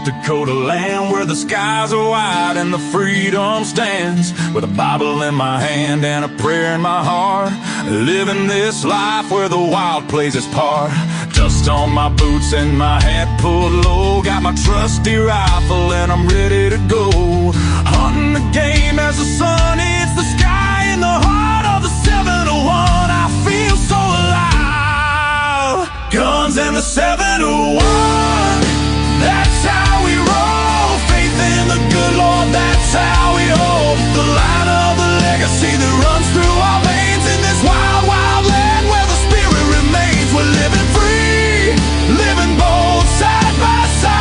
Dakota land where the skies are wide and the freedom stands. With a Bible in my hand and a prayer in my heart, living this life where the wild plays its part. Dust on my boots and my hat pulled low, got my trusty rifle and I'm ready to go. Hunting the game as the sun hits the sky in the heart of the 701. I feel so alive. Guns and the 701, that's how we roll. Faith in the good Lord, that's how we hold the line of the legacy that runs through our veins in this wild, wild land where the spirit remains. We're living free, living bold, side by side,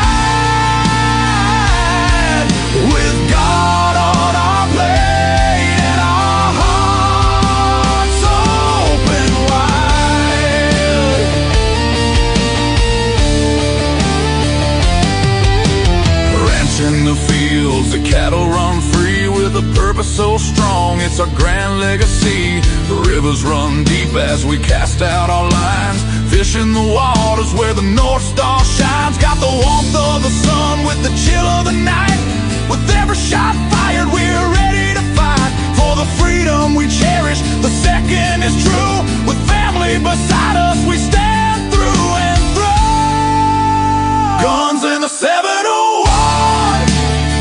with God on our plate and our hearts open wide. Ranch in the fields, the cattle run free with a purpose so strong, it's our grand legacy. The rivers run deep as we cast out our lines, fish in the waters where the North Star shines. Got the warmth of the sun with the chill of the night. With every shot fired, we're ready to fight for the freedom we cherish. The second is true. With family beside us, we stand through and through. Guns in the 701,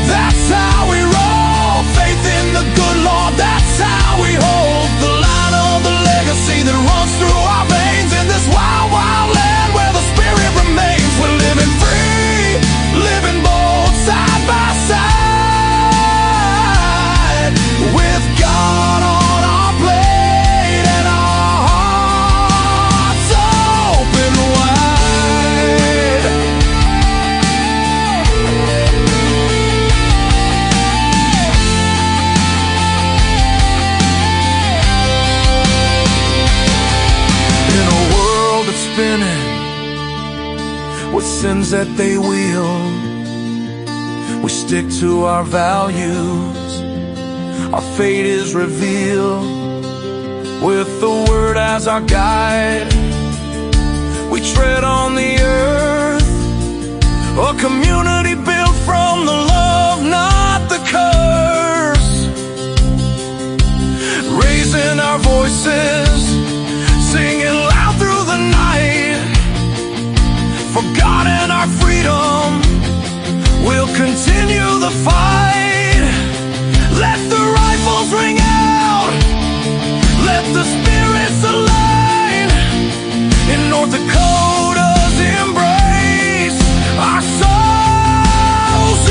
that's how we roll. Faith in the good Lord, that's how we hold the line of the legacy that runs through our veins in this wild, wild land where the spirit remains. We're living free, living bold, side by side, with God on our plate and our hearts open wide. In a world that's spinning with sins that they wield, we stick to our values. Our fate is revealed with the word as our guide. We tread on the earth, a community built from the love, not the curse. Raising our voices, singing loud through the night, for God and our freedom, we'll continue the fight. Let the rifles ring out, let the spirits align. In North Dakota's embrace, our souls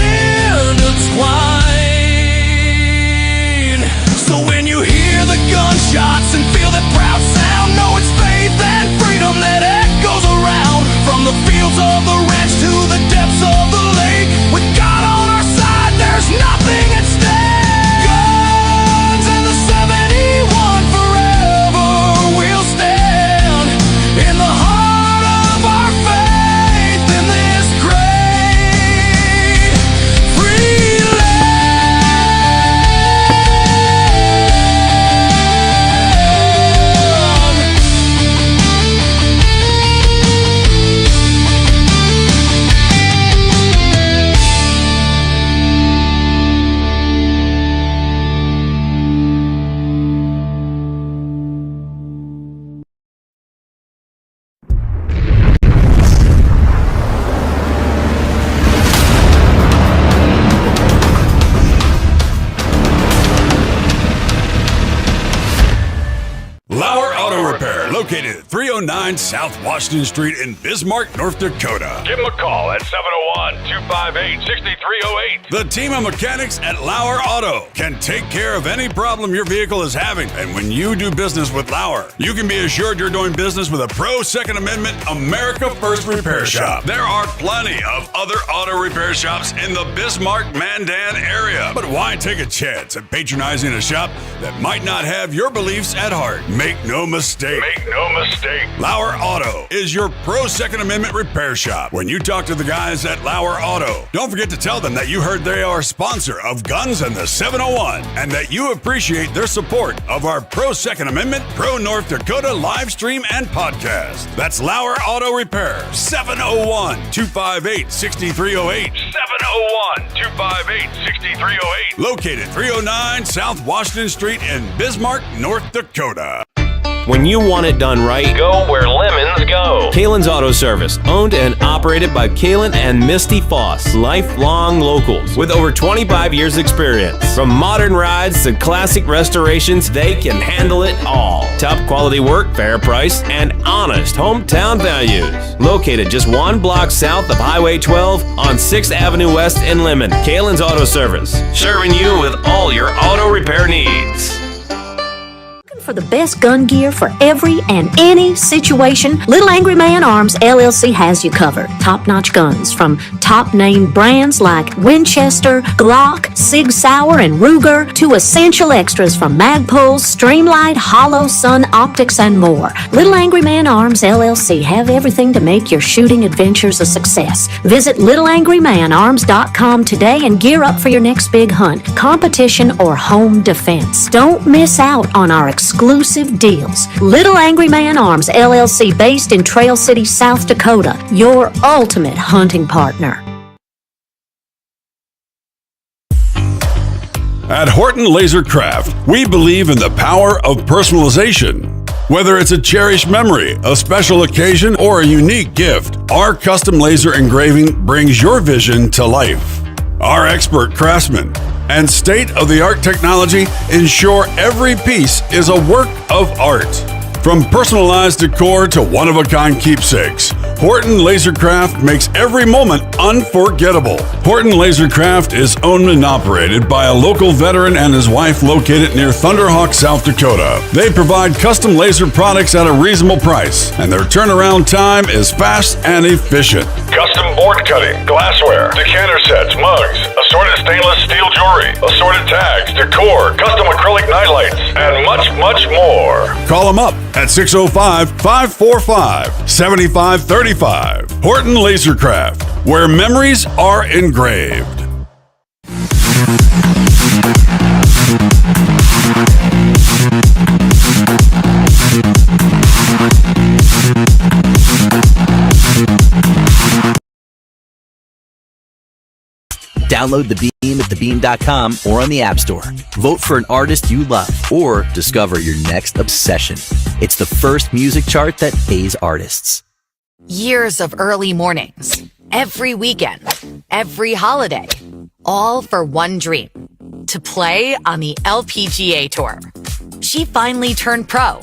intertwine. So when you hear the gunshots and feel that proud sound, know it's faith and freedom that echoes around. From the fields of the ranch to the depths of the lake, with God on our side, there's nothing at stake. Guns and the 71, forever we'll stand in the heart of our faith in this great free LAUER Auto Repair, located at 309 South Washington Street in Bismarck, North Dakota. Give them a call at 701-258-6308. The team of mechanics at LAUER Auto can take care of any problem your vehicle is having. And when you do business with LAUER, you can be assured you're doing business with a pro Second Amendment America First repair shop. There are plenty of other auto repair shops in the Bismarck-Mandan area. But why take a chance at patronizing a shop that might not have your beliefs at heart? Make no mistake. no mistake. Lauer Auto is your pro Second Amendment repair shop. When you talk to the guys at Lauer Auto, don't forget to tell them that you heard they are a sponsor of Guns and the 701 and that you appreciate their support of our pro Second Amendment, pro North Dakota live stream and podcast. That's Lauer Auto Repair, 701-258-6308. 701-258-6308. Located 309 South Washington Street in Bismarck, North Dakota. When you want it done right, go where lemons go. Kalen's Auto Service, owned and operated by Kalen and Misty Foss, lifelong locals with over 25 years experience. From modern rides to classic restorations, they can handle it all. Top quality work, fair price, and honest hometown values. Located just 1 block south of Highway 12 on 6th Avenue West in Lemon. Kalen's Auto Service, serving you with all your auto repair needs. For the best gun gear for every and any situation, Little Angry Man Arms LLC has you covered. Top-notch guns from top-name brands like Winchester, Glock, Sig Sauer, and Ruger to essential extras from Magpul's, Streamlight, Hollow, Sun Optics, and more. Little Angry Man Arms LLC have everything to make your shooting adventures a success. Visit littleangrymanarms.com today and gear up for your next big hunt, competition, or home defense. Don't miss out on our exclusive deals. Little Angry Man Arms LLC, based in Trail City, South Dakota, your ultimate hunting partner. At Horton Laser Craft, we believe in the power of personalization. Whether it's a cherished memory, a special occasion, or a unique gift, our custom laser engraving brings your vision to life. Our expert craftsmen and state-of-the-art technology ensure every piece is a work of art. From personalized decor to one-of-a-kind keepsakes, Horton Lasercraft makes every moment unforgettable. Horton Lasercraft is owned and operated by a local veteran and his wife located near Thunderhawk, South Dakota. They provide custom laser products at a reasonable price, and their turnaround time is fast and efficient. Custom board cutting, glassware, decanter sets, mugs, assorted stainless steel jewelry, assorted tags, decor, custom acrylic nightlights, and much, much more. Call them up at 605-545-7535. Horton Lasercraft, where memories are engraved. Download the Beam at thebeam.com or on the App Store. Vote for an artist you love or discover your next obsession. It's the first music chart that pays artists. Years of early mornings, every weekend, every holiday, all for one dream, to play on the LPGA Tour. She finally turned pro.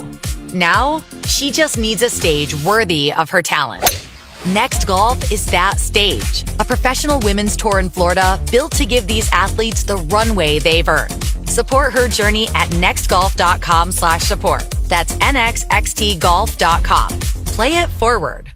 Now, she just needs a stage worthy of her talent. Next Golf is that stage, a professional women's tour in Florida built to give these athletes the runway they've earned. Support her journey at nextgolf.com/support. That's nxxtgolf.com. Play it forward.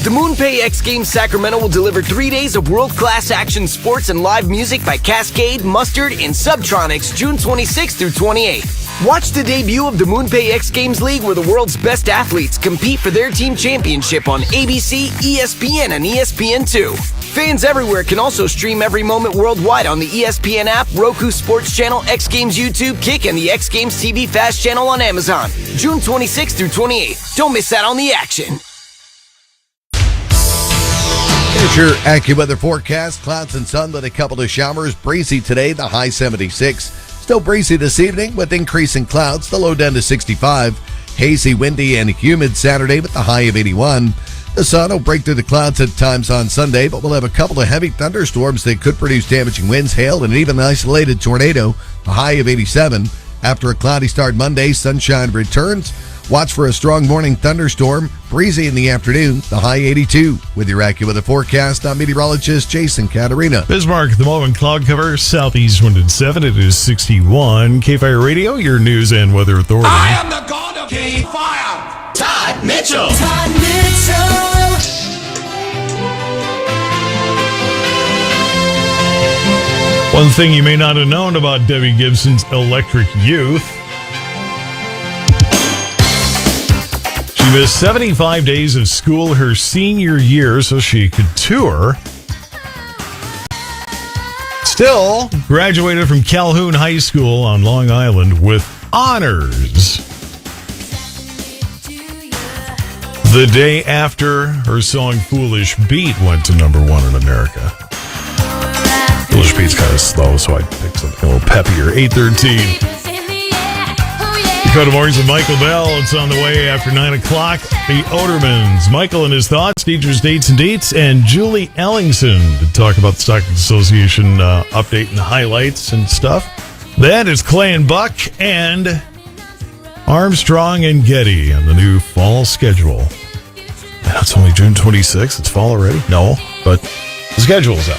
The MoonPay X Games Sacramento will deliver 3 days of world-class action sports and live music by Cascade, Mustard, and Subtronics June 26th through 28th. Watch the debut of the MoonPay X Games League, where the world's best athletes compete for their team championship on ABC, ESPN, and ESPN2. Fans everywhere can also stream every moment worldwide on the ESPN app, Roku Sports Channel, X Games YouTube, Kick, and the X Games TV Fast channel on Amazon. June 26th through 28th. Don't miss out on the action. Here's your AccuWeather forecast. Clouds and sun with a couple of showers. Breezy today, the high 76. Still breezy this evening with increasing clouds, the low down to 65. Hazy, windy, and humid Saturday with the high of 81. The sun will break through the clouds at times on Sunday, but we'll have a couple of heavy thunderstorms that could produce damaging winds, hail, and even an isolated tornado, a high of 87. After a cloudy start Monday, sunshine returns. Watch for a strong morning thunderstorm, breezy in the afternoon, the high 82. With your AccuWeather forecast, I'm meteorologist Jason Caterina. Bismarck, the moment cloud cover, southeast wind at 7. It is 61. KFYR Radio, your news and weather authority. I am the god of KFYR. Todd Mitchell. Todd Mitchell. One thing you may not have known about Debbie Gibson's Electric Youth. She missed 75 days of school her senior year so she could tour. Still graduated from Calhoun High School on Long Island with honors. The day after her song Foolish Beat went to number 1 in America. Foolish Beat's kind of slow, so I picked something a little peppier. 8:13. Dakota Mornings with Michael Bell. It's on the way after 9 o'clock. The Odermans, Michael and his thoughts, teachers, dates, and deets, and Julie Ellingson to talk about the Stockton Association update and highlights and stuff. Then it's Clay and Buck and Armstrong and Getty on the new fall schedule. It's only June 26th. It's fall already? No, but the schedule's out.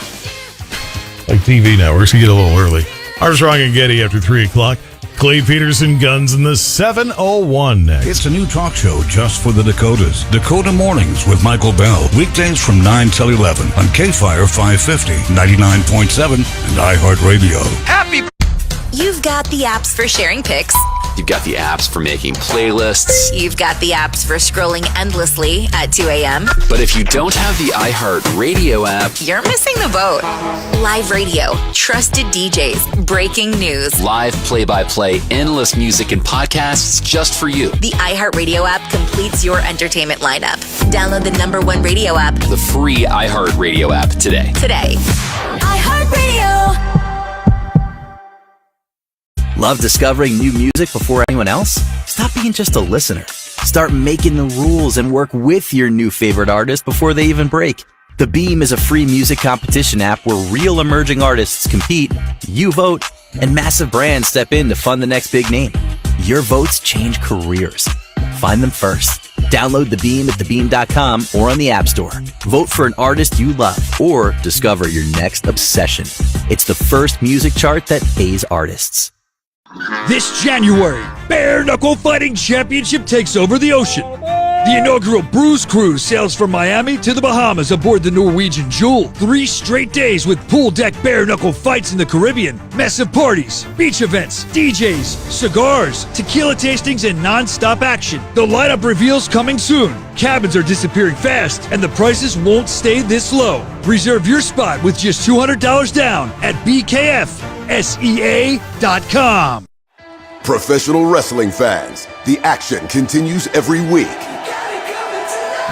Like TV networks, you get a little early. Armstrong and Getty after 3 o'clock. Clay Peterson, Guns in the 701 next. It's a new talk show just for the Dakotas. Dakota Mornings with Michael Bell. Weekdays from 9 till 11 on KFYR 550, 99.7, and iHeartRadio. Happy! You've got the apps for sharing pics. You've got the apps for making playlists. You've got the apps for scrolling endlessly at 2 a.m. But if you don't have the iHeartRadio app, you're missing the boat. Live radio, trusted DJs, breaking news. Live play-by-play, endless music and podcasts just for you. The iHeartRadio app completes your entertainment lineup. Download the #1 radio app. The free iHeartRadio app today. iHeartRadio. Love discovering new music before anyone else? Stop being just a listener. Start making the rules and work with your new favorite artist before they even break. The Beam is a free music competition app where real emerging artists compete, you vote, and massive brands step in to fund the next big name. Your votes change careers. Find them first. Download The Beam at thebeam.com or on the App Store. Vote for an artist you love or discover your next obsession. It's the first music chart that pays artists. This January, Bare Knuckle Fighting Championship takes over the ocean. The inaugural Bruise Cruise sails from Miami to the Bahamas aboard the Norwegian Jewel. 3 straight days with pool deck bare knuckle fights in the Caribbean, massive parties, beach events, DJs, cigars, tequila tastings, and non-stop action. The lineup reveals coming soon. Cabins are disappearing fast, and the prices won't stay this low. Reserve your spot with just $200 down at BKFSEA.com. Professional wrestling fans, the action continues every week.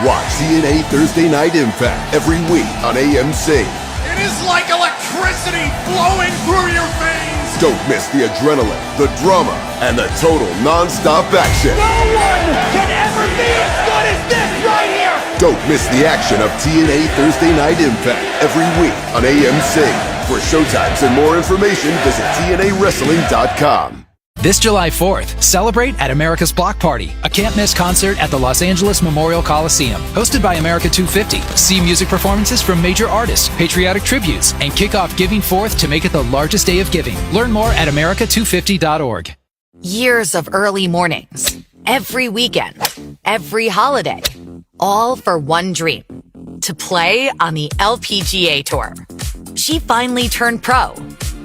Watch TNA Thursday Night Impact every week on AMC. It is like electricity flowing through your veins. Don't miss the adrenaline, the drama, and the total non-stop action. No one can ever be as good as this right here. Don't miss the action of TNA Thursday Night Impact every week on AMC. For showtimes and more information, visit TNAWrestling.com. This July 4th, celebrate at America's Block Party, a can't-miss concert at the Los Angeles Memorial Coliseum. Hosted by America 250, see music performances from major artists, patriotic tributes, and kick off Giving Forth to make it the largest day of giving. Learn more at america250.org. Years of early mornings, every weekend, every holiday, all for one dream, to play on the LPGA Tour. She finally turned pro.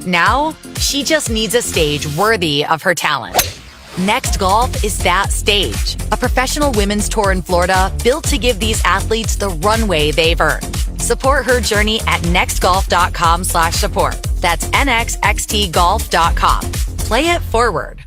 Now, she just needs a stage worthy of her talent. Next Golf is that stage, a professional women's tour in Florida built to give these athletes the runway they've earned. Support her journey at nextgolf.com/support. That's nxxtgolf.com. Play it forward.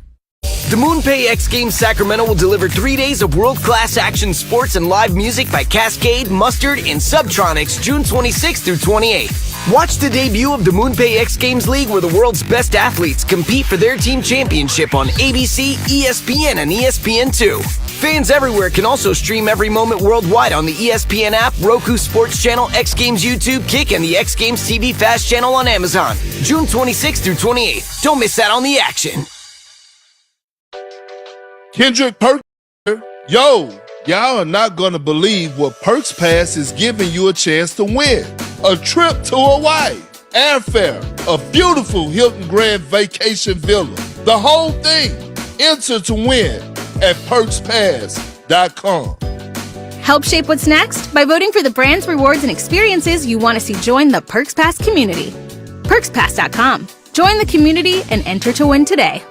The MoonPay X Games Sacramento will deliver 3 days of world-class action sports and live music by Cascade, Mustard, and Subtronics June 26th through 28th. Watch the debut of the MoonPay X Games League where the world's best athletes compete for their team championship on ABC, ESPN, and ESPN2. Fans everywhere can also stream every moment worldwide on the ESPN app, Roku Sports Channel, X Games YouTube, Kick, and the X Games TV Fast channel on Amazon. June 26th through 28th. Don't miss out on the action. Kendrick Perks, yo, y'all are not gonna believe what Perks Pass is giving you a chance to win. A trip to Hawaii, airfare, a beautiful Hilton Grand Vacation Villa, the whole thing. Enter to win at PerksPass.com. Help shape what's next by voting for the brands, rewards, and experiences you want to see join the Perks Pass community. PerksPass.com. Join the community and enter to win today.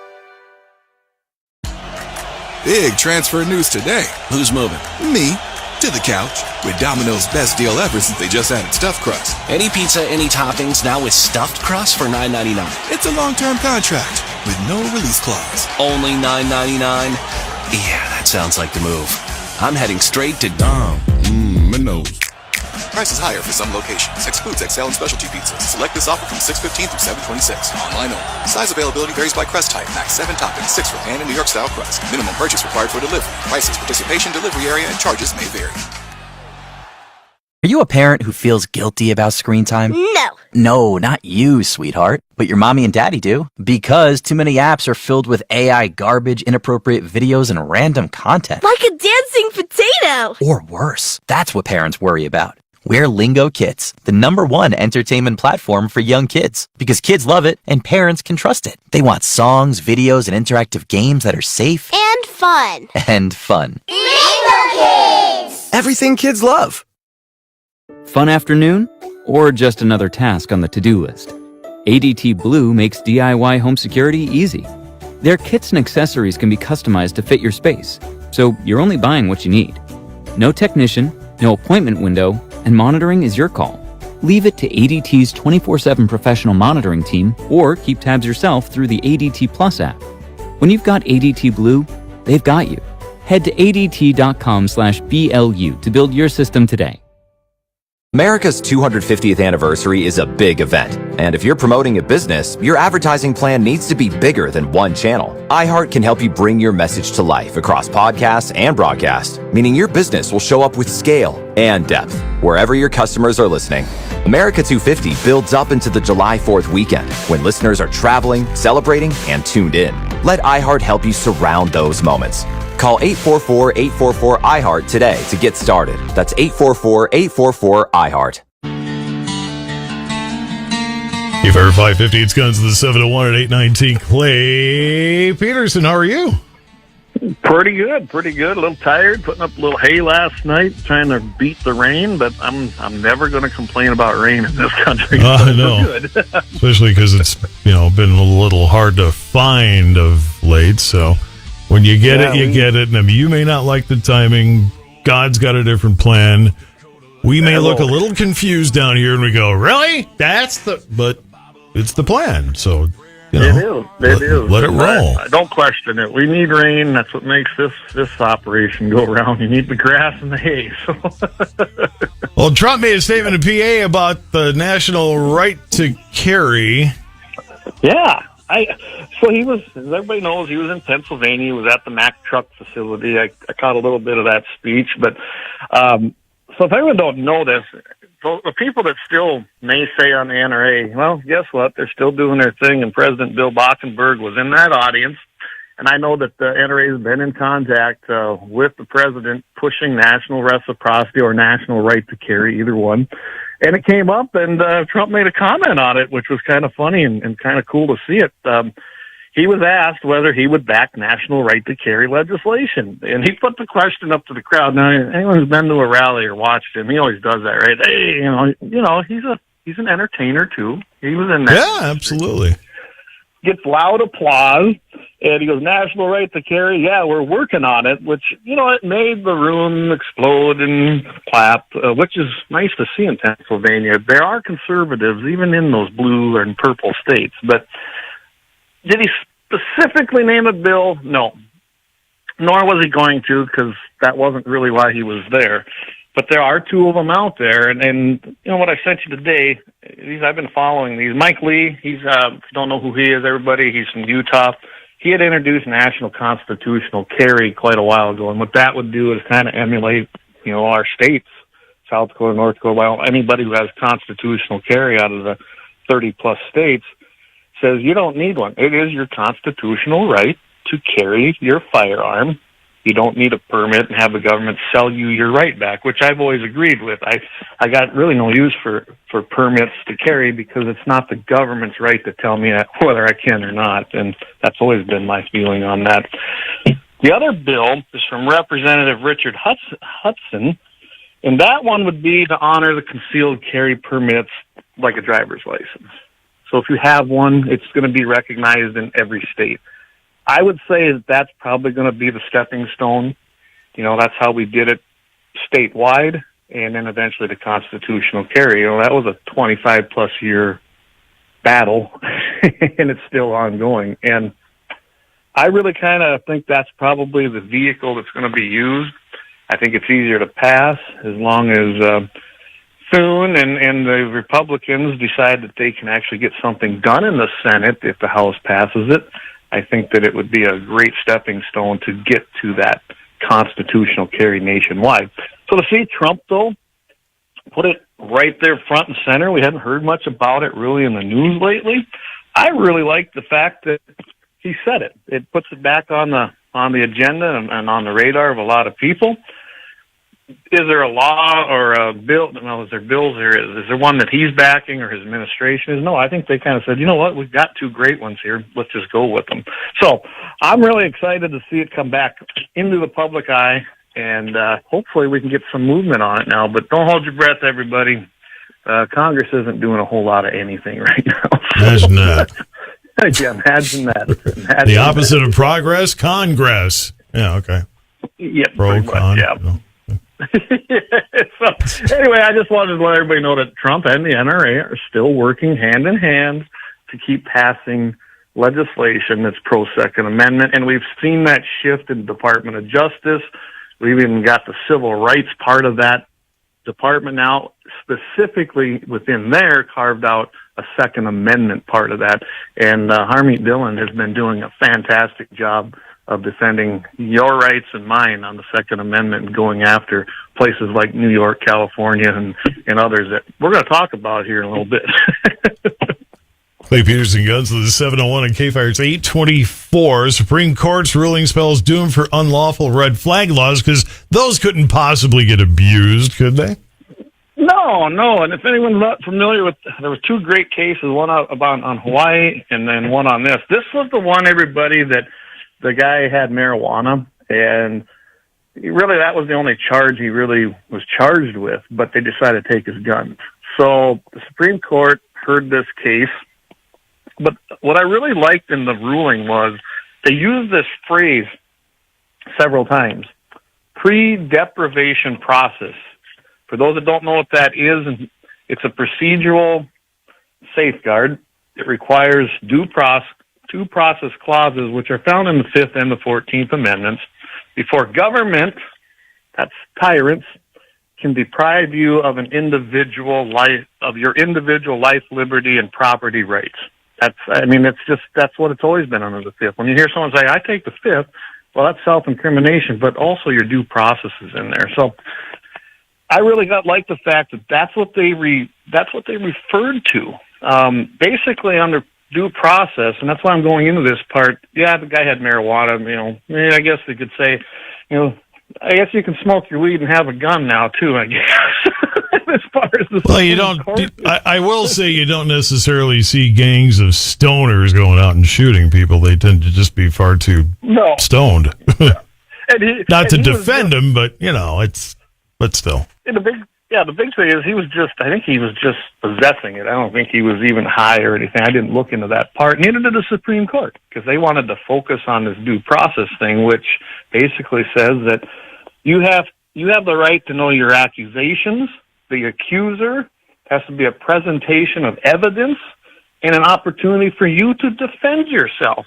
Big transfer news today. Who's moving? Me. To the couch. With Domino's best deal ever since they just added stuffed crust. Any pizza, any toppings, now with stuffed crust for $9.99. It's a long-term contract with no release clause. Only $9.99? Yeah, that sounds like the move. I'm heading straight to Dom. Domino's. Prices higher for some locations. Excludes XL and specialty pizzas. Select this offer from 6/15 through 7/26. Online only. Size availability varies by crust type. Max 7 toppings, 6 for pan and New York style crust. Minimum purchase required for delivery. Prices, participation, delivery area, and charges may vary. Are you a parent who feels guilty about screen time? No. No, not you, sweetheart. But your mommy and daddy do. Because too many apps are filled with AI garbage, inappropriate videos, and random content. Like a dancing potato. Or worse. That's what parents worry about. We're Lingo Kids, the #1 entertainment platform for young kids. Because kids love it and parents can trust it. They want songs, videos, and interactive games that are safe. And fun. And fun. Lingo Kids! Everything kids love. Fun afternoon? Or just another task on the to-do list? ADT Blue makes DIY home security easy. Their kits and accessories can be customized to fit your space, so you're only buying what you need. No technician, no appointment window, and monitoring is your call. Leave it to ADT's 24/7 professional monitoring team, or keep tabs yourself through the ADT Plus app. When you've got ADT Blue, they've got you. Head to ADT.com/BLU to build your system today. America's 250th anniversary is a big event, and if you're promoting a business, your advertising plan needs to be bigger than one channel. iHeart can help you bring your message to life across podcasts and broadcast, meaning your business will show up with scale and depth wherever your customers are listening. America 250 builds up into the July 4th weekend when listeners are traveling, celebrating, and tuned in. Let iHeart help you surround those moments. Call 844-844-iHeart today to get started. That's 844-844-iHeart. KFYR 550, it's Guns to the 701 at 819. Clay Peterson, how are you? Pretty good. A little tired, putting up a little hay last night, trying to beat the rain, but I'm never going to complain about rain in this country. I know. Especially because it's been a little hard to find of late, so when you get it, you get it. And I mean, you may not like the timing. God's got a different plan. We may look a little confused down here, and we go, "Really? But it's the plan." So, It is. Let it roll. Don't question it. We need rain. That's what makes this operation go round. You need the grass and the hay. So. Well, Trump made a statement in PA about the national right to carry. Yeah. So he was, as everybody knows, he was in Pennsylvania. He was at the Mack truck facility. I caught a little bit of that speech. But so if anyone don't know this, so the people that still naysay on the NRA, well, guess what? They're still doing their thing, and President Bill Bockenberg was in that audience. And I know that the NRA has been in contact with the president pushing national reciprocity or national right to carry, either one. And it came up, and Trump made a comment on it, which was kind of funny and kind of cool to see it. He was asked whether he would back national right to carry legislation. And he put the question up to the crowd. Now, anyone who's been to a rally or watched him, he always does that, right? Hey, he's an entertainer, too. He was in that. Yeah, absolutely. Gets loud applause, and he goes, national right to carry, yeah, we're working on it, which, it made the room explode and clap, which is nice to see in Pennsylvania. There are conservatives, even in those blue and purple states, but did he specifically name a bill? No. Nor was he going to, because that wasn't really why he was there. But there are two of them out there, and what I sent you today, I've been following these. Mike Lee, he's, if you don't know who he is, everybody, he's from Utah. He had introduced national constitutional carry quite a while ago, and what that would do is kind of emulate, our states, South Dakota, North Dakota, well, anybody who has constitutional carry out of the 30-plus states says you don't need one. It is your constitutional right to carry your firearm. You don't need a permit and have the government sell you your right back, which I've always agreed with. I got really no use for permits to carry because it's not the government's right to tell me whether I can or not, and that's always been my feeling on that. The other bill is from Representative Richard Hudson, and that one would be to honor the concealed carry permits like a driver's license. So if you have one, it's going to be recognized in every state. I would say that that's probably going to be the stepping stone. You know, that's how we did it statewide, and then eventually the constitutional carry. You know, that was a 25-plus year battle, and it's still ongoing. And I really kind of think that's probably the vehicle that's going to be used. I think it's easier to pass as long as soon and the Republicans decide that they can actually get something done in the Senate if the House passes it. I think that it would be a great stepping stone to get to that constitutional carry nationwide. So to see Trump, though, put it right there front and center, we haven't heard much about it really in the news lately. I really like the fact that he said it. It puts it back on the agenda and on the radar of a lot of people. Is there a law or a bill? No, is there bills? Is there one that he's backing or his administration is? No, I think they kind of said, you know what, we've got two great ones here. Let's just go with them. So I'm really excited to see it come back into the public eye, and hopefully we can get some movement on it now. But don't hold your breath, everybody. Congress isn't doing a whole lot of anything right now. Imagine that. Yeah, imagine that. The opposite of progress, Congress. Yeah, okay. Yeah, pro, con. Yeah. No. So, anyway, I just wanted to let everybody know that Trump and the NRA are still working hand in hand to keep passing legislation that's pro-Second Amendment, and we've seen that shift in the Department of Justice. We've even got the civil rights part of that department now, specifically within there, carved out a Second Amendment part of that, and Harmeet Dillon has been doing a fantastic job of defending your rights and mine on the Second Amendment and going after places like New York, California, and others that we're going to talk about here in a little bit. Clay Peterson Guns with the 701 and KFYR. It's 824. Supreme Court's ruling spells doom for unlawful red flag laws because those couldn't possibly get abused, could they? No. And if anyone's not familiar with, there were two great cases, one about on Hawaii and then one on this. This was the one, everybody, that the guy had marijuana, and really that was the only charge he really was charged with, but they decided to take his guns. So the Supreme Court heard this case, but what I really liked in the ruling was they used this phrase several times, pre-deprivation process. For those that don't know what that is, it's a procedural safeguard. It requires due process clauses, which are found in the 5th and the 14th Amendments, before government, that's tyrants, can deprive you of an individual life, of your individual life, liberty, and property rights. That's what it's always been under the 5th. When you hear someone say, I take the 5th, well, that's self-incrimination, but also your due process is in there. So I really like the fact that that's what they referred to. Basically under due process, and that's why I'm going into this part. Yeah, the guy had marijuana, I guess they could say, I guess you can smoke your weed and have a gun now too, I guess. As far as the well, you don't. I will say you don't necessarily see gangs of stoners going out and shooting people. They tend to just be far too stoned. Not to defend them, but but still. The big thing is I think he was just possessing it. I don't think he was even high or anything. I didn't look into that part. Neither did the Supreme Court, because they wanted to focus on this due process thing, which basically says that you have the right to know your accusations. The accuser has to be a presentation of evidence and an opportunity for you to defend yourself.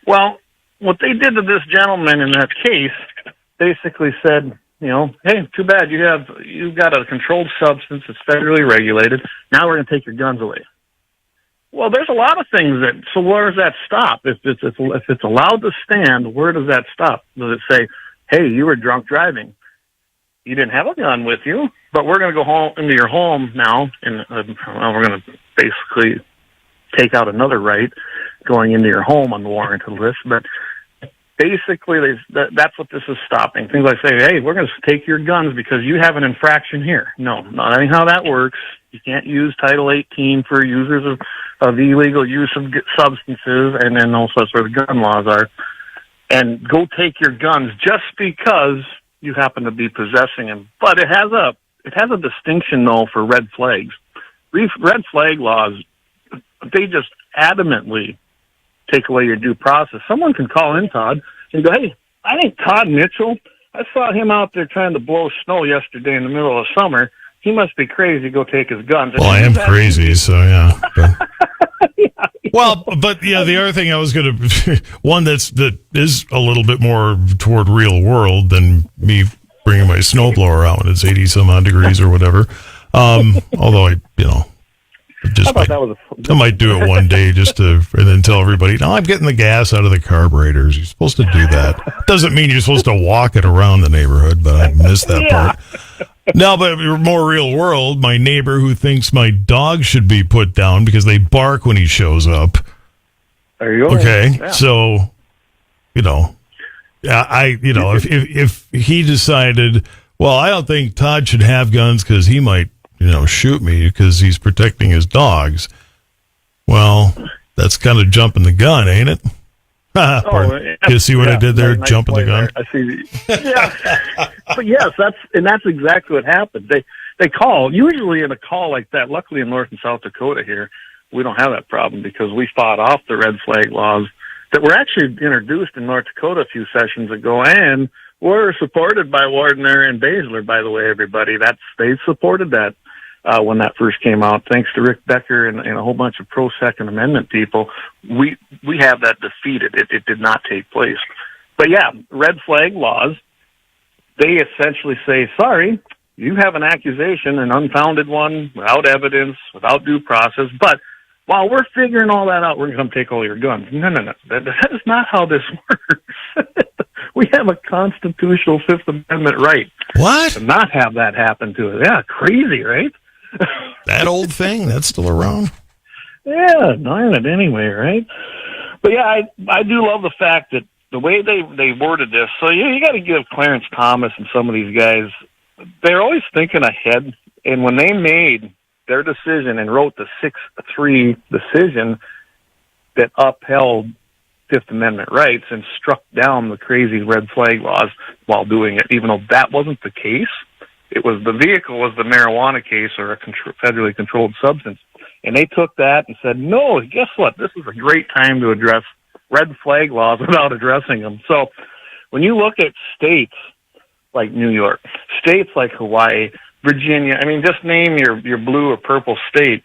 Well, what they did to this gentleman in that case basically said, hey, too bad you've got a controlled substance that's federally regulated. Now we're going to take your guns away. Well, there's a lot of things so where does that stop? If it's allowed to stand, where does that stop? Does it say, hey, you were drunk driving? You didn't have a gun with you, but we're going to go into your home now, and we're going to basically take out another right going into your home on the warranted list. But basically, that's what this is stopping. Things like say, hey, we're going to take your guns because you have an infraction here. No, not how that works. You can't use Title 18 for users of illegal use of substances, and then also that's where the gun laws are. And go take your guns just because you happen to be possessing them. But it has a distinction, though, for red flags. Red flag laws, they just adamantly take away your due process. Someone can call in Todd and go, hey, I think Todd Mitchell, I saw him out there trying to blow snow yesterday in the middle of summer. He must be crazy. Go take his guns. Well, I am crazy, so yeah. Well, but yeah, the other thing I was going to, one that is a little bit more toward real world than me bringing my snowblower out when it's 80 some odd degrees or whatever. Although I might do it one day just to, and then tell everybody, no, I'm getting the gas out of the carburetors. You're supposed to do that. Doesn't mean you're supposed to walk it around the neighborhood, but I missed that part. No, but more real world, my neighbor who thinks my dog should be put down because they bark when he shows up. There you go. Okay, yeah. So, if he decided, well, I don't think Todd should have guns because he might, shoot me because he's protecting his dogs. Well, that's kind of jumping the gun, ain't it? You see what I did there? Nice jumping the gun. I see. Yeah, but yes, that's exactly what happened. They call usually in a call like that. Luckily, in North and South Dakota here, we don't have that problem because we fought off the red flag laws that were actually introduced in North Dakota a few sessions ago, and were supported by Wardner and Baszler. By the way, everybody, they supported that. When that first came out, thanks to Rick Becker and a whole bunch of pro-Second Amendment people, we have that defeated. It did not take place. But yeah, red flag laws, they essentially say, sorry, you have an accusation, an unfounded one, without evidence, without due process, but while we're figuring all that out, we're going to come take all your guns. No. That is not how this works. We have a constitutional Fifth Amendment right. What? To not have that happen to us. Yeah, crazy, right? That old thing, that's still around? Yeah, darn it anyway, right? But yeah, I do love the fact that the way they worded this, so you got to give Clarence Thomas and some of these guys, they're always thinking ahead, and when they made their decision and wrote the 6-3 decision that upheld Fifth Amendment rights and struck down the crazy red flag laws while doing it, even though that wasn't the case. The vehicle was the marijuana case or a federally controlled substance. And they took that and said, no, guess what? This is a great time to address red flag laws without addressing them. So when you look at states like New York, states like Hawaii, Virginia, I mean, just name your blue or purple state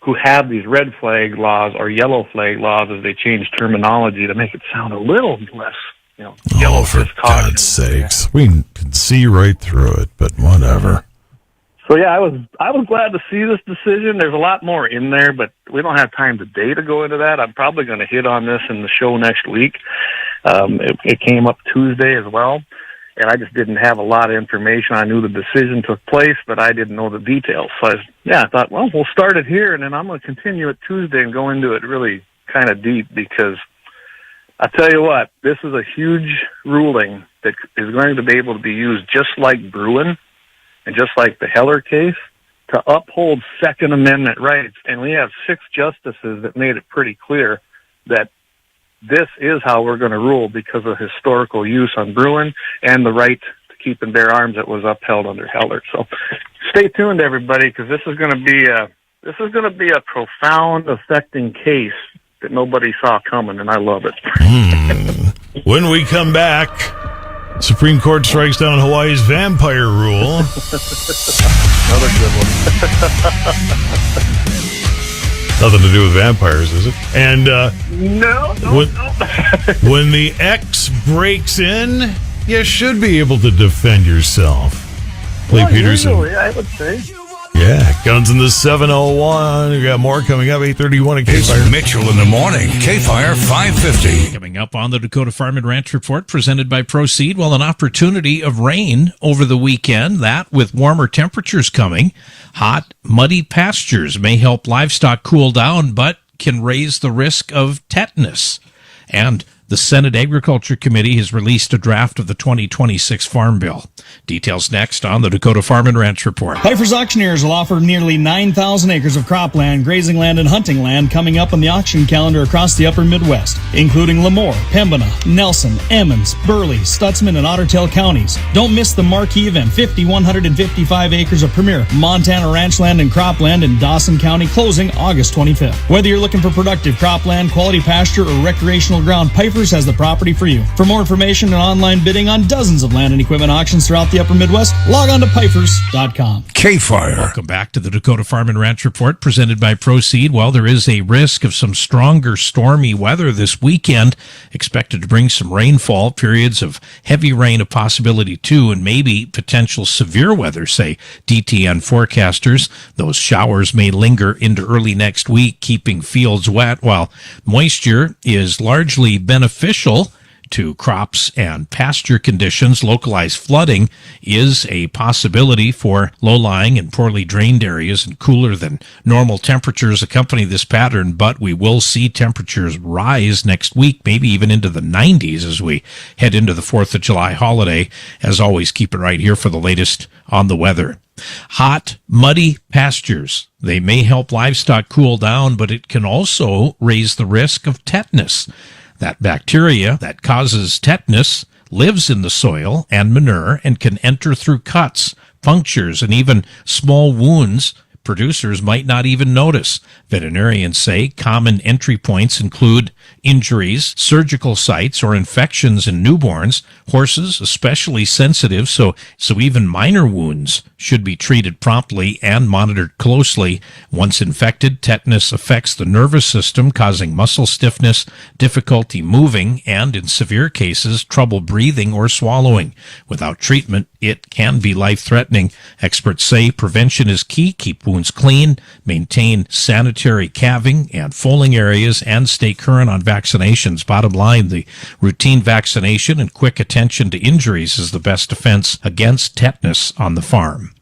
who have these red flag laws or yellow flag laws as they change terminology to make it sound a little less, yellow. For God's sakes. We can see right through it, but whatever. So yeah, I was glad to see this decision. There's a lot more in there, but we don't have time today to go into that. I'm probably going to hit on this in the show next week. It came up Tuesday as well, and I just didn't have a lot of information. I knew the decision took place, but I didn't know the details. So I thought, well, we'll start it here, and then I'm going to continue it Tuesday and go into it really kind of deep because I tell you what, this is a huge ruling that is going to be able to be used just like Bruin and just like the Heller case to uphold Second Amendment rights. And we have 6 justices that made it pretty clear that this is how we're going to rule because of historical use on Bruin and the right to keep and bear arms that was upheld under Heller. So stay tuned, everybody, because this is going to be a profound, affecting case that nobody saw coming, and I love it. When we come back, Supreme Court strikes down Hawaii's vampire rule. Another good one. Nothing to do with vampires, is it? And no. When the ex breaks in, you should be able to defend yourself. Clay Peterson. Usually, I would say. Yeah, Guns in the 701. We got more coming up, 8:31 at KFYR. It's Mitchell in the morning, KFYR 550. Coming up on the Dakota Farm and Ranch Report presented by Proceed, an opportunity of rain over the weekend. That with warmer temperatures coming. Hot, muddy pastures may help livestock cool down, but can raise the risk of tetanus. And The Senate Agriculture Committee has released a draft of the 2026 Farm Bill. Details next on the Dakota Farm and Ranch Report. Piper's Auctioneers will offer nearly 9,000 acres of cropland, grazing land, and hunting land coming up on the auction calendar across the upper Midwest, including Lemoore, Pembina, Nelson, Emmons, Burley, Stutzman, and Otter Tail counties. Don't miss the marquee event, 5,155 acres of premier Montana ranch land and cropland in Dawson County, closing August 25th. Whether you're looking for productive cropland, quality pasture, or recreational ground, Piper's has the property for you. For more information and online bidding on dozens of land and equipment auctions throughout the upper Midwest, log on to pipers.com. KFYR. Welcome back to the Dakota Farm and Ranch Report presented by Proceed. Well, there is a risk of some stronger stormy weather this weekend, expected to bring some rainfall, periods of heavy rain a possibility too, and maybe potential severe weather, say DTN forecasters. Those showers may linger into early next week, keeping fields wet, while moisture is largely beneficial to crops and pasture conditions. Localized flooding is a possibility for low-lying and poorly drained areas, and cooler than normal temperatures accompany this pattern, but we will see temperatures rise next week, maybe even into the 90s as we head into the 4th of July holiday. As always, keep it right here for the latest on the weather. Hot, muddy pastures. They may help livestock cool down, but it can also raise the risk of tetanus. That bacteria that causes tetanus lives in the soil and manure and can enter through cuts, punctures, and even small wounds producers might not even notice. Veterinarians say common entry points include injuries, surgical sites, or infections in newborns. Horses, especially sensitive, so even minor wounds should be treated promptly and monitored closely. Once infected, tetanus affects the nervous system, causing muscle stiffness, difficulty moving, and in severe cases, trouble breathing or swallowing. Without treatment, it can be life-threatening. Experts say prevention is key. Keep wounds clean, maintain sanitary calving and foaling areas, and stay current on vaccinations. Bottom line, the routine vaccination and quick attention to injuries is the best defense against tetanus on the farm.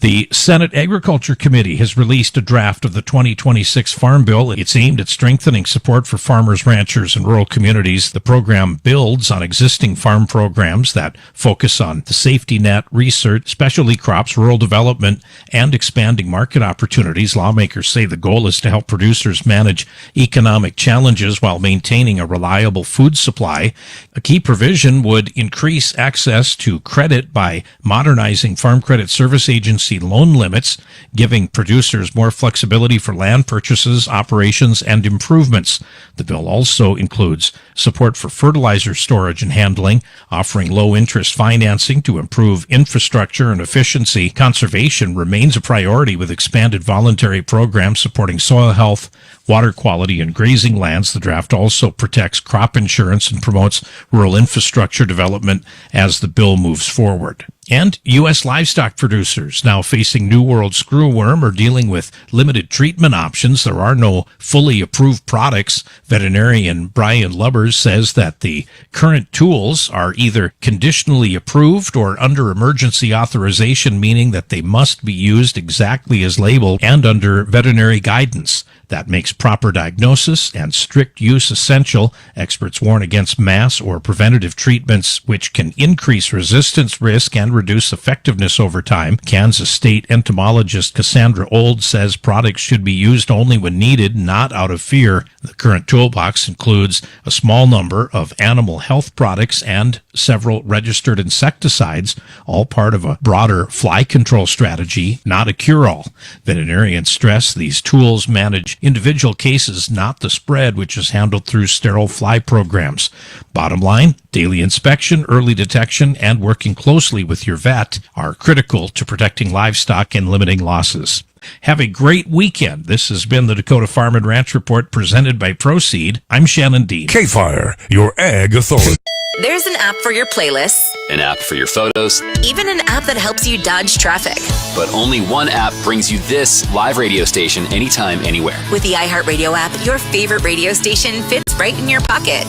The Senate Agriculture Committee has released a draft of the 2026 Farm Bill. It's aimed at strengthening support for farmers, ranchers, and rural communities. The program builds on existing farm programs that focus on the safety net, research, specialty crops, rural development, and expanding market opportunities. Lawmakers say the goal is to help producers manage economic challenges while maintaining a reliable food supply. A key provision would increase access to credit by modernizing Farm Credit Service Agency loan limits, giving producers more flexibility for land purchases, operations, and improvements. The bill also includes support for fertilizer storage and handling, offering low-interest financing to improve infrastructure and efficiency. Conservation remains a priority with expanded voluntary programs supporting soil health, water quality, and grazing lands. The draft also protects crop insurance and promotes rural infrastructure development as the bill moves forward. And U.S. livestock producers now facing New World screwworm are dealing with limited treatment options. There are no fully approved products. Veterinarian Brian Lubbers says that the current tools are either conditionally approved or under emergency authorization, meaning that they must be used exactly as labeled and under veterinary guidance. That makes proper diagnosis and strict use essential. Experts warn against mass or preventative treatments, which can increase resistance risk and reduce effectiveness over time. Kansas State entomologist Cassandra Old says products should be used only when needed, not out of fear. The current toolbox includes a small number of animal health products and several registered insecticides, all part of a broader fly control strategy, not a cure-all. Veterinarians stress these tools manage individual cases, not the spread, which is handled through sterile fly programs. Bottom line, daily inspection, early detection, and working closely with your vet are critical to protecting livestock and limiting losses. Have a great weekend. This has been the Dakota Farm and Ranch Report presented by Proceed. I'm Shannon Dean. KFYR, your ag authority. There's an app for your playlists, An app for your photos, even an app that helps you dodge traffic. but only one app brings you this live radio station anytime, anywhere. With the iHeartRadio app, your favorite radio station fits right in your pocket.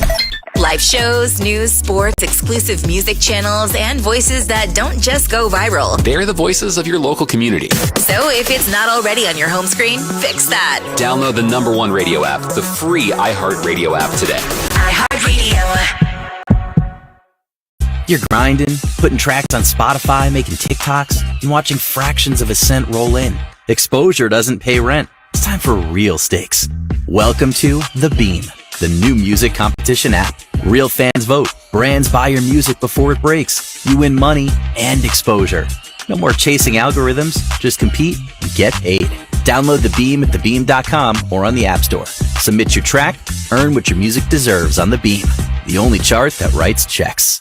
Live shows, news, sports, exclusive music channels, and voices that don't just go viral. They're the voices of your local community. So if it's not already on your home screen, fix that. Download the #1 radio app, the free iHeartRadio app today. iHeartRadio. You're grinding, putting tracks on Spotify, making TikToks, and watching fractions of a cent roll in. Exposure doesn't pay rent. It's time for real stakes. Welcome to The Beam, the new music competition app. Real fans vote. Brands buy your music before it breaks. You win money and exposure. No more chasing algorithms. Just compete and get paid. Download The Beam at thebeam.com or on the App Store. Submit your track, earn what your music deserves on The Beam, the only chart that writes checks.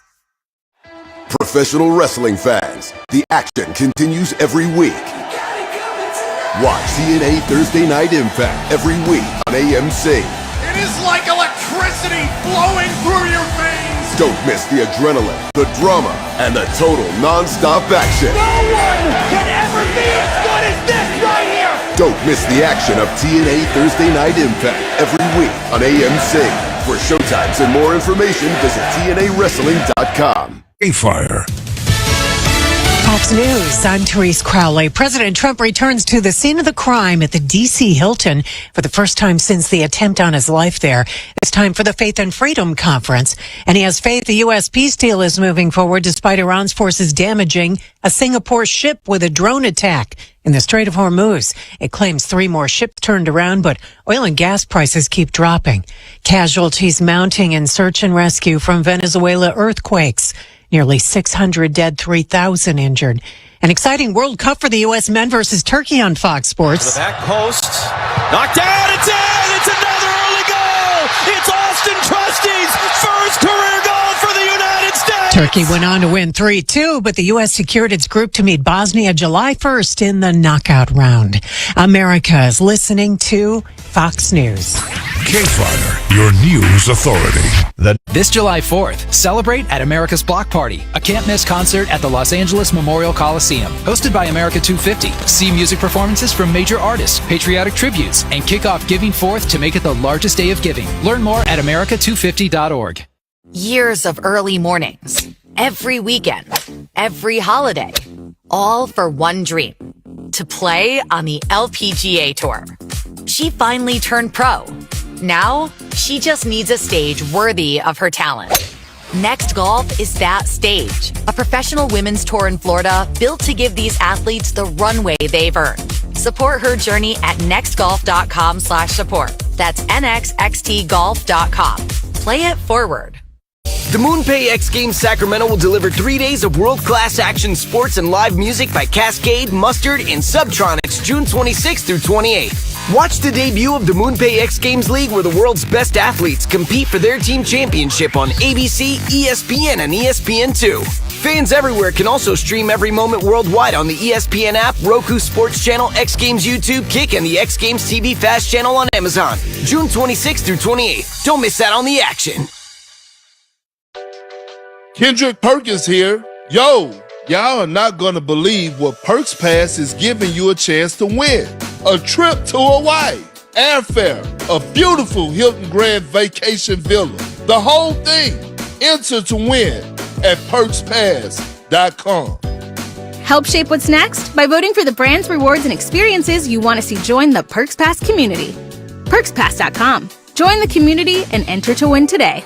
Professional wrestling fans, the action continues every week. Watch TNA Thursday Night Impact every week on AMC. It is like electricity flowing through your veins. Don't miss the adrenaline, the drama, and the total non-stop action. No one can ever be as good as this right here. Don't miss the action of TNA Thursday Night Impact every week on AMC. For showtimes and more information, visit TNAWrestling.com. KFYR. Fox News, I'm Therese Crowley. President Trump returns to the scene of the crime at the D.C. Hilton for the first time since the attempt on his life there. It's time for the Faith and Freedom Conference, and he has faith the U.S. peace deal is moving forward despite Iran's forces damaging a Singapore ship with a drone attack in the Strait of Hormuz. It claims 3 more ships turned around, but oil and gas prices keep dropping. Casualties mounting in search and rescue from Venezuela earthquakes. Nearly 600 dead, 3,000 injured. An exciting World Cup for the U.S. men versus Turkey on Fox Sports. To the back post. Knocked down. It's in. It's another early goal. It's Austin Trusty's first career goal for the United States. Turkey went on to win 3-2, but the U.S. secured its group to meet Bosnia July 1st in the knockout round. America is listening to Fox News. KFYR, your news authority. This July 4th, celebrate at America's Block Party, a can't-miss concert at the Los Angeles Memorial Coliseum. Hosted by America 250. See music performances from major artists, patriotic tributes, and kick off Giving 4th to make it the largest day of giving. Learn more at america250.org. Years of early mornings, every weekend, every holiday, all for one dream, to play on the LPGA Tour. She finally turned pro. Now, she just needs a stage worthy of her talent. Next Golf is that stage, a professional women's tour in Florida built to give these athletes the runway they've earned. Support her journey at nextgolf.com/support. That's nxxtgolf.com. Play it forward. The MoonPay X Games Sacramento will deliver 3 days of world-class action sports and live music by Cascade, Mustard, and Subtronics June 26th through 28th. Watch the debut of the MoonPay X Games League where the world's best athletes compete for their team championship on ABC, ESPN, and ESPN2. Fans everywhere can also stream every moment worldwide on the ESPN app, Roku Sports Channel, X Games YouTube, Kick, and the X Games TV Fast channel on Amazon. June 26th through 28th. Don't miss out on the action. Kendrick Perkins here. Yo, y'all are not gonna believe what Perks Pass is giving you a chance to win. A trip to Hawaii, airfare, a beautiful Hilton Grand Vacation Villa. The whole thing. Enter to win at perkspass.com. Help shape what's next by voting for the brands, rewards, and experiences you want to see join the Perks Pass community. PerksPass.com. Join the community and enter to win today.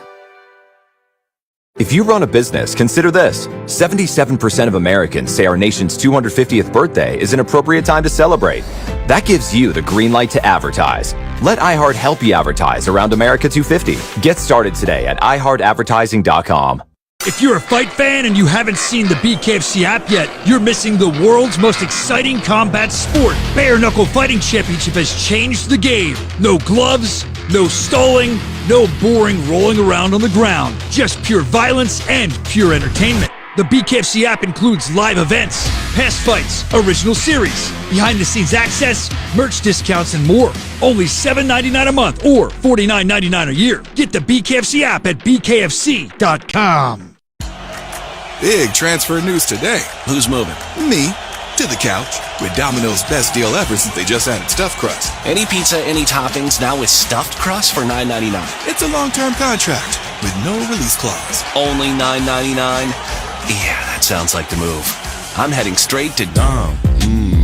If you run a business, consider this. 77% of Americans say our nation's 250th birthday is an appropriate time to celebrate. That gives you the green light to advertise. Let iHeart help you advertise around America 250. Get started today at iHeartAdvertising.com. If you're a fight fan and you haven't seen the BKFC app yet, you're missing the world's most exciting combat sport. Bare Knuckle Fighting Championship has changed the game. No gloves, no stalling, no boring rolling around on the ground. Just pure violence and pure entertainment. The BKFC app includes live events, past fights, original series, behind-the-scenes access, merch discounts, and more. Only $7.99 a month or $49.99 a year. Get the BKFC app at bkfc.com. Big transfer news today. Who's moving? Me. To the couch. With Domino's best deal ever since they just added stuffed crust. Any pizza, any toppings, now with stuffed crust for $9.99. It's a long-term contract with no release clause. Only $9.99? Yeah, that sounds like the move. I'm heading straight to my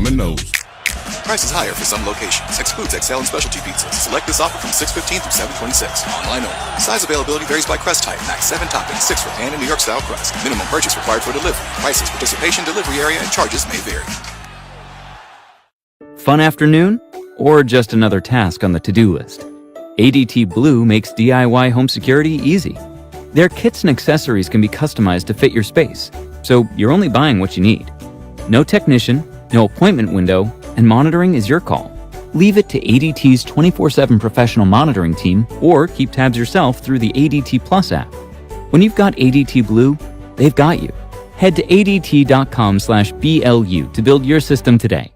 nose. Price is higher for some locations. Excludes XL and specialty pizzas. Select this offer from 6/15 through 7/26. Online only. Size availability varies by crust type. Max 7 toppings, 6 for pan and New York style crust. Minimum purchase required for delivery. Prices, participation, delivery area, and charges may vary. Fun afternoon? Or just another task on the to-do list? ADT Blue makes DIY home security easy. Their kits and accessories can be customized to fit your space, so you're only buying what you need. No technician, no appointment window, and monitoring is your call. Leave it to ADT's 24/7 professional monitoring team, or keep tabs yourself through the ADT Plus app. When you've got ADT Blue, they've got you. Head to ADT.com/BLU to build your system today.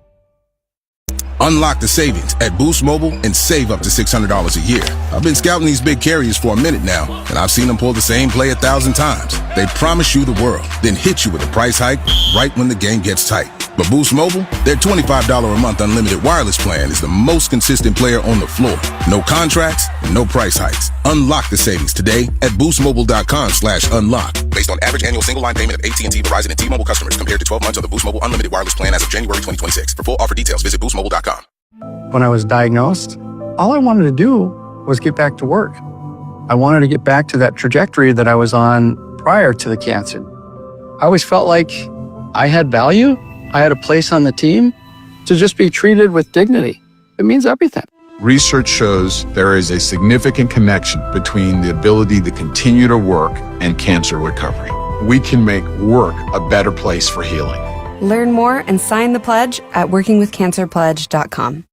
Unlock the savings at Boost Mobile and save up to $600 a year. I've been scouting these big carriers for a minute now, and I've seen them pull the same play 1,000 times. They promise you the world, then hit you with a price hike right when the game gets tight. But Boost Mobile, their $25 a month unlimited wireless plan is the most consistent player on the floor. No contracts, no price hikes. Unlock the savings today at boostmobile.com/unlock. Based on average annual single line payment of AT&T, Verizon, and T-Mobile customers compared to 12 months of the Boost Mobile unlimited wireless plan as of January 2026. For full offer details, visit boostmobile.com. When I was diagnosed, all I wanted to do was get back to work. I wanted to get back to that trajectory that I was on prior to the cancer. I always felt like I had value. I had a place on the team. To just be treated with dignity, it means everything. Research shows there is a significant connection between the ability to continue to work and cancer recovery. We can make work a better place for healing. Learn more and sign the pledge at workingwithcancerpledge.com.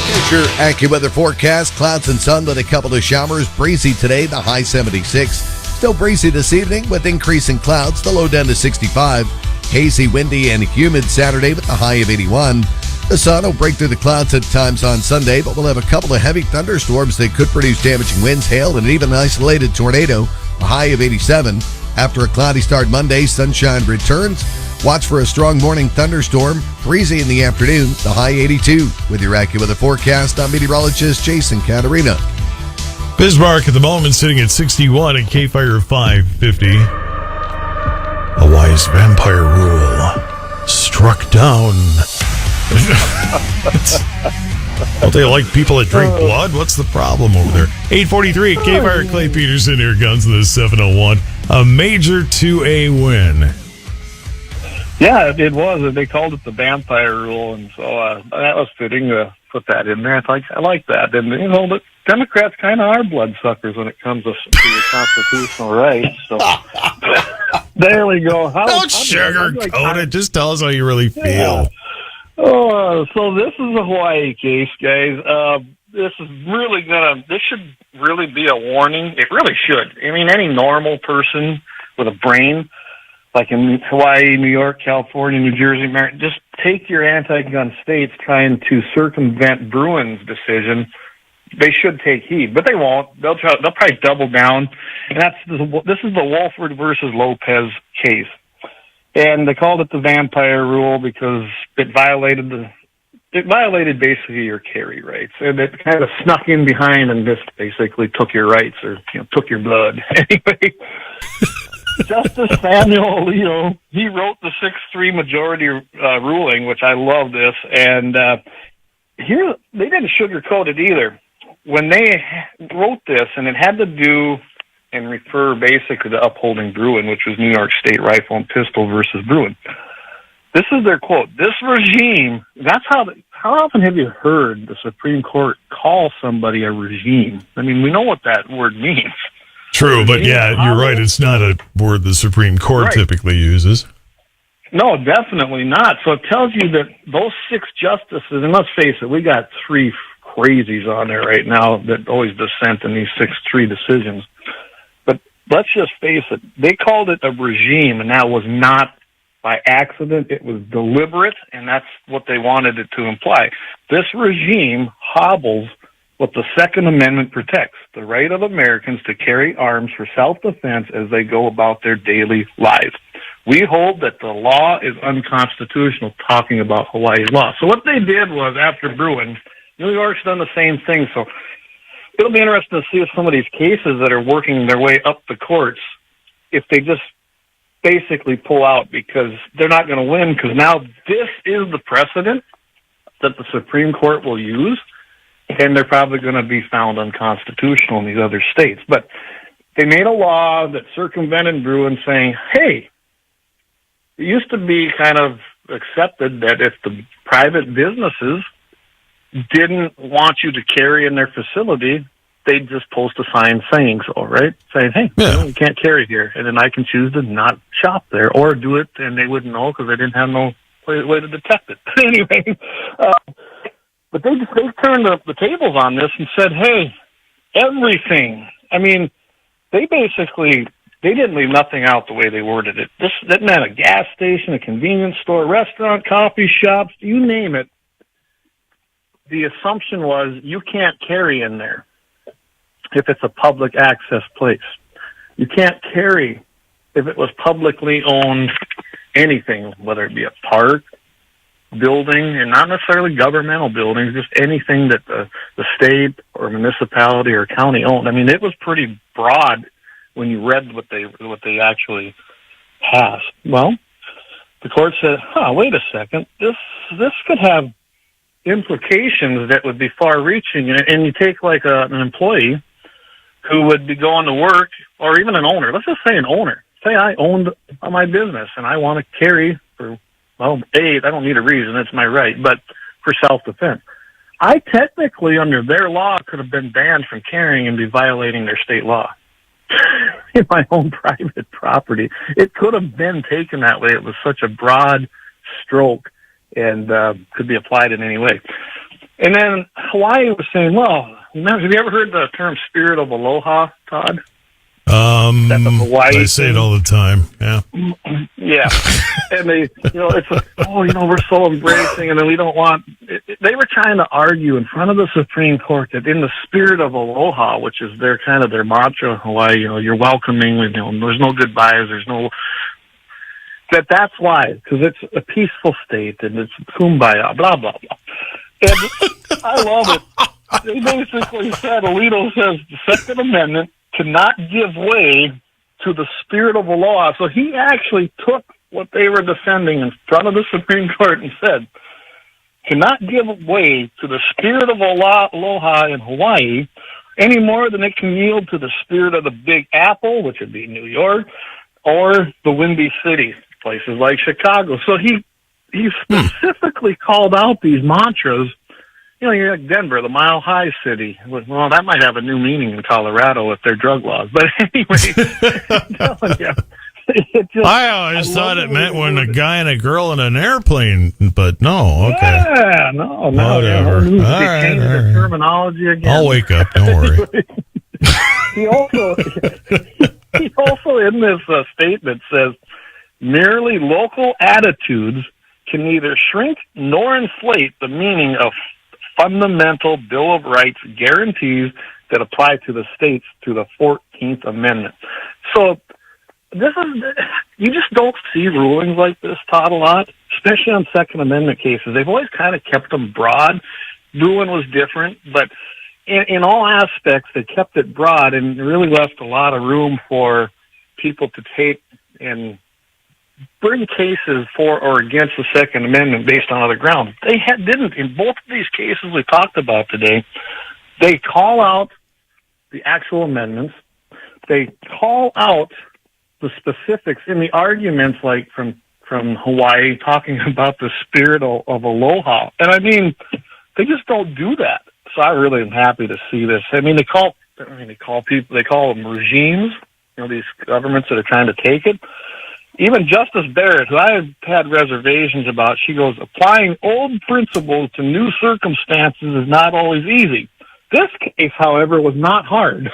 Here's your AccuWeather forecast. Clouds and sun with a couple of showers. Breezy today, the high 76. Still breezy this evening with increasing clouds, the low down to 65. Hazy, windy, and humid Saturday with the high of 81. The sun will break through the clouds at times on Sunday, but we'll have a couple of heavy thunderstorms that could produce damaging winds, hail, and even an isolated tornado, a high of 87. After a cloudy start Monday, sunshine returns. Watch for a strong morning thunderstorm, breezy in the afternoon, the high 82. With your AccuWeather forecast, I'm meteorologist Jason Caterina. Bismarck at the moment sitting at 61 at KFYR 550. Hawaii's vampire rule struck down. Don't they like people that drink blood? What's the problem over there? 8:43 at KFYR. Clay Peterson here, guns to the 701. A major 2A win. Yeah, it was. They called it the vampire rule, and so that was fitting to put that in there. I like that. And, you know, the Democrats kind of are bloodsuckers when it comes to your constitutional rights. So there we go. Don't sugarcoat it. Just tell us how you really feel. Yeah. So this is a Hawaii case, guys. This should really be a warning. It really should. I mean, any normal person with a brain, like in Hawaii, New York, California, New Jersey, just take your anti-gun states trying to circumvent Bruin's decision. They should take heed, but they won't. They'll probably double down. And this is the Wolford versus Lopez case. And they called it the vampire rule because it violated basically your carry rights, and it kind of snuck in behind and just basically took your rights, or took your blood. Anyway, Justice Samuel Alito, he wrote the 6-3 majority ruling, which I love this, and here they didn't sugarcoat it either. When they wrote this, and it had to do and refer basically to upholding Bruin, which was New York State Rifle and Pistol versus Bruin. This is their quote. This regime, how often have you heard the Supreme Court call somebody a regime? I mean, we know what that word means. True, but yeah, you're right. It's not a word the Supreme Court typically uses. No, definitely not. So it tells you that those 6 justices, and let's face it, we got 3 crazies on there right now that always dissent in these 6-3 decisions. But let's just face it, they called it a regime, and that was not by accident. It was deliberate, and that's what they wanted it to imply. This regime hobbles what the Second Amendment protects, the right of Americans to carry arms for self-defense as they go about their daily lives. We hold that the law is unconstitutional, talking about Hawaii's law. So what they did was, after Bruin, New York's done the same thing. So it'll be interesting to see if some of these cases that are working their way up the courts, if they just basically pull out, because they're not going to win, because now this is the precedent. that the Supreme Court will use, and they're probably going to be found unconstitutional in these other states. But they made a law that circumvented Bruin, saying, hey, it used to be kind of accepted that if the private businesses didn't want you to carry in their facility, they'd just post a sign saying so, right? Saying, hey, you can't carry here. And then I can choose to not shop there or do it, and they wouldn't know because they didn't have no way to detect it. Anyway, but they turned the tables on this and said, hey, everything. I mean, they didn't leave nothing out the way they worded it. That meant a gas station, a convenience store, restaurant, coffee shops, you name it. The assumption was you can't carry in there if it's a public access place. You can't carry if it was publicly owned anything, whether it be a park, building, and not necessarily governmental buildings, just anything that the state or municipality or county owned. I mean, it was pretty broad when you read what they actually passed. Well, the court said, wait a second, this could have implications that would be far-reaching. And you take like an employee who would be going to work, or even an owner. Let's just say an owner. Say I owned my business and I want to carry for, I don't need a reason, it's my right, but for self-defense. I technically, under their law, could have been banned from carrying and be violating their state law in my own private property. It could have been taken that way. It was such a broad stroke and could be applied in any way. And then Hawaii was saying, well, have you ever heard the term spirit of aloha, Todd? That's a Hawaii I say it all the time. Yeah. Yeah. And they, it's like, we're so embracing, and then we don't want. They were trying to argue in front of the Supreme Court that in the spirit of aloha, which is their mantra in Hawaii, you're welcoming. There's no goodbyes. There's no. That's why, because it's a peaceful state and it's kumbaya, blah blah blah. And I love it. They basically said, Alito says the Second Amendment cannot give way to the spirit of aloha. So he actually took what they were defending in front of the Supreme Court and said, cannot give way to the spirit of aloha in Hawaii any more than it can yield to the spirit of the Big Apple, which would be New York, or the Windy City, places like Chicago. So he specifically called out these mantras. You're like Denver, the Mile High City. Well, that might have a new meaning in Colorado with their drug laws. But anyway, I always thought it meant when a guy and a girl in an airplane, but no, okay. Yeah, no. Whatever. They changed the terminology again. I'll wake up, don't worry. He also in this statement says, merely local attitudes can neither shrink nor inflate the meaning of fundamental Bill of Rights guarantees that apply to the states through the 14th Amendment. So you just don't see rulings like this, Todd, a lot, especially on Second Amendment cases. They've always kind of kept them broad. Bruin was different, but in all aspects, they kept it broad and really left a lot of room for people to take and bring cases for or against the Second Amendment based on other grounds. They didn't. In both of these cases we talked about today, they call out the actual amendments. They call out the specifics in the arguments, like from Hawaii, talking about the spirit of aloha. And I mean, they just don't do that. So I really am happy to see this. I mean, they call them regimes, these governments that are trying to take it. Even Justice Barrett, who I've had reservations about, she goes, applying old principles to new circumstances is not always easy. This case, however, was not hard.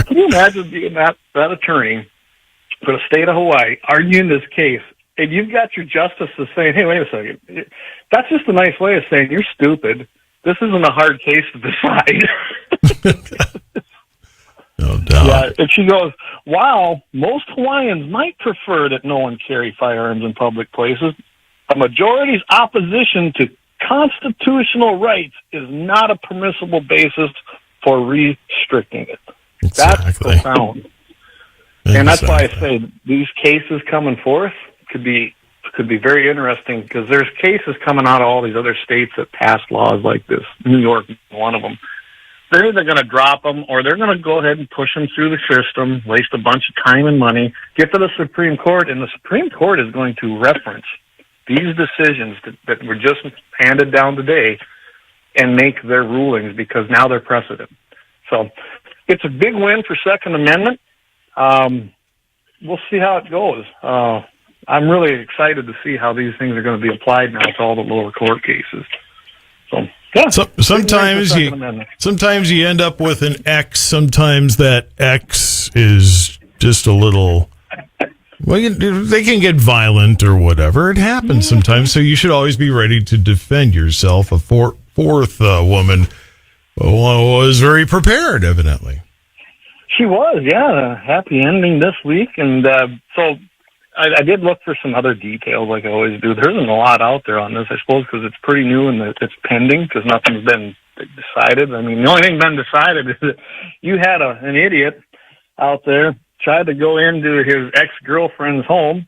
Can you imagine being that attorney for the state of Hawaii arguing this case, and you've got your justices saying, hey, wait a second. That's just a nice way of saying you're stupid. This isn't a hard case to decide. No doubt. Yeah, and she goes, while most Hawaiians might prefer that no one carry firearms in public places, a majority's opposition to constitutional rights is not a permissible basis for restricting it. Exactly. That's profound. And that's why I say these cases coming forth could could be very interesting because there's cases coming out of all these other states that passed laws like this. New York is one of them. They're either going to drop them or they're going to go ahead and push them through the system, waste a bunch of time and money, get to the Supreme Court, and the Supreme Court is going to reference these decisions that were just handed down today and make their rulings because now they're precedent. So it's a big win for Second Amendment. We'll see how it goes. I'm really excited to see how these things are going to be applied now to all the lower court cases. So, yeah. Sometimes you end up with an X. Sometimes that X is just a little. Well, they can get violent or whatever. It happens sometimes. So you should always be ready to defend yourself. A fourth woman was very prepared, evidently. She was, yeah. A happy ending this week. And so I did look for some other details like I always do. There isn't a lot out there on this, I suppose, because it's pretty new and it's pending because nothing's been decided. I mean, the only thing been decided is that you had an idiot out there tried to go into his ex-girlfriend's home.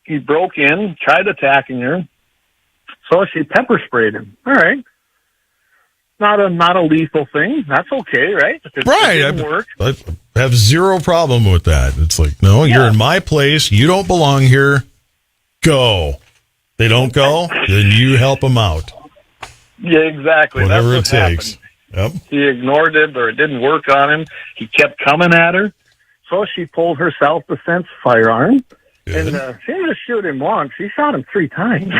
He broke in, tried attacking her. So she pepper sprayed him. All right. Not a lethal thing. That's okay, right? It didn't work. I have zero problem with that. It's like, no, you're in my place. You don't belong here. Go. They don't go, then you help them out. Yeah, exactly. Whatever That's it what takes. happened. Yep. He ignored it or it didn't work on him. He kept coming at her. So she pulled her self-defense firearm. Good. And she didn't just shoot him once. She shot him 3 times.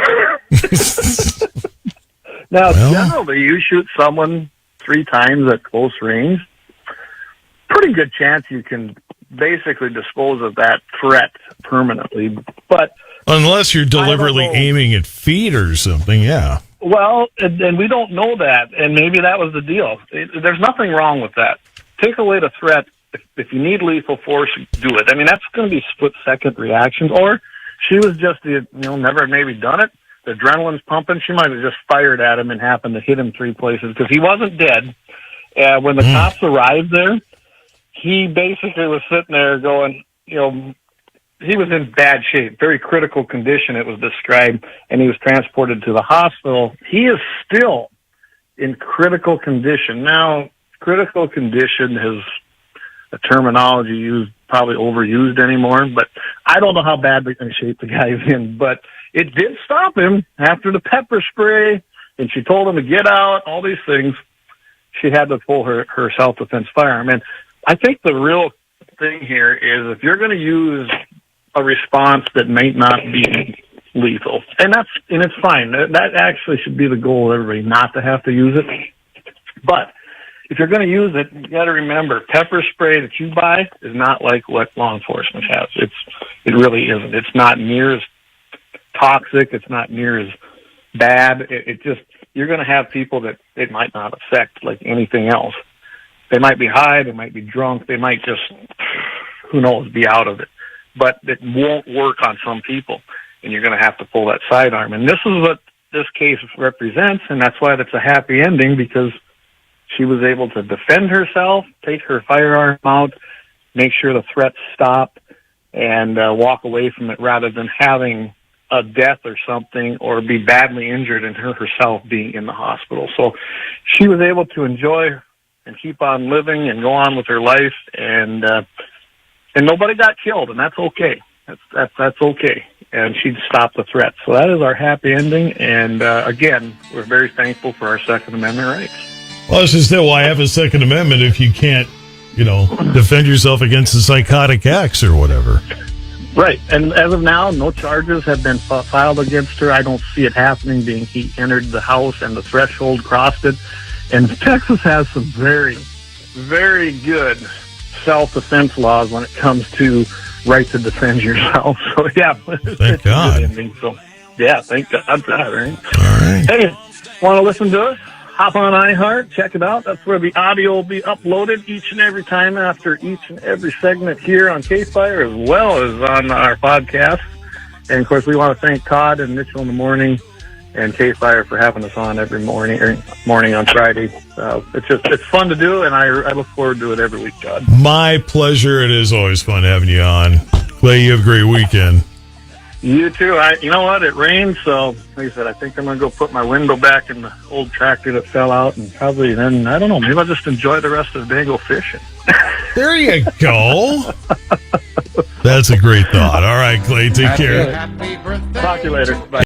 Now, generally, you shoot someone 3 times at close range, pretty good chance you can basically dispose of that threat permanently. But unless you're deliberately aiming at feet or something, yeah. Well, and we don't know that, and maybe that was the deal. There's nothing wrong with that. Take away the threat. If you need lethal force, do it. I mean, that's going to be split-second reactions. Or she was just, never maybe done it. The adrenaline's pumping. She might have just fired at him and happened to hit him 3 places because he wasn't dead. When the cops arrived there, he basically was sitting there going, he was in bad shape, very critical condition, it was described, and he was transported to the hospital. He is still in critical condition. Now, critical condition is a terminology used, probably overused anymore, but I don't know how bad a shape the guy's in, but it did stop him after the pepper spray, and she told him to get out, all these things. She had to pull her self-defense firearm. And I think the real thing here is if you're going to use a response that may not be lethal, and it's fine. That actually should be the goal of everybody, not to have to use it. But if you're going to use it, you got to remember, pepper spray that you buy is not like what law enforcement has. It really isn't. It's not near as toxic. It's not near as bad. It just, you're going to have people that it might not affect like anything else. They might be high, they might be drunk, they might just, who knows, be out of it. But it won't work on some people, and you're going to have to pull that sidearm. And this is what this case represents, and that's why it's a happy ending, because she was able to defend herself, take her firearm out, make sure the threat stopped, and walk away from it rather than having a death or something or be badly injured and her herself being in the hospital. So she was able to enjoy and keep on living and go on with her life, and nobody got killed, and that's okay. That's okay. And she stopped the threat. So that is our happy ending, and again, we're very thankful for our Second Amendment rights. Well, it's just that why have a Second Amendment if you can't, defend yourself against a psychotic ex or whatever? Right. And as of now, no charges have been filed against her. I don't see it happening, being he entered the house and the threshold crossed it. And Texas has some very, very good self-defense laws when it comes to right to defend yourself. So, yeah. Thank God. So, yeah, thank God for that, right? All right. Hey, want to listen to us? Hop on iHeart, check it out. That's where the audio will be uploaded each and every time after each and every segment here on KFYR, as well as on our podcast. And, of course, we want to thank Todd and Mitchell in the Morning and KFYR for having us on every morning on Friday. It's fun to do, and I look forward to it every week, Todd. My pleasure. It is always fun having you on. Clay, you have a great weekend. You too. You know what? It rained, so like I said, I think I'm going to go put my window back in the old tractor that fell out, and probably then, I don't know, maybe I'll just enjoy the rest of the day and go fishing. There you go. That's a great thought. All right, Clay, take care. Talk to you later. Bye.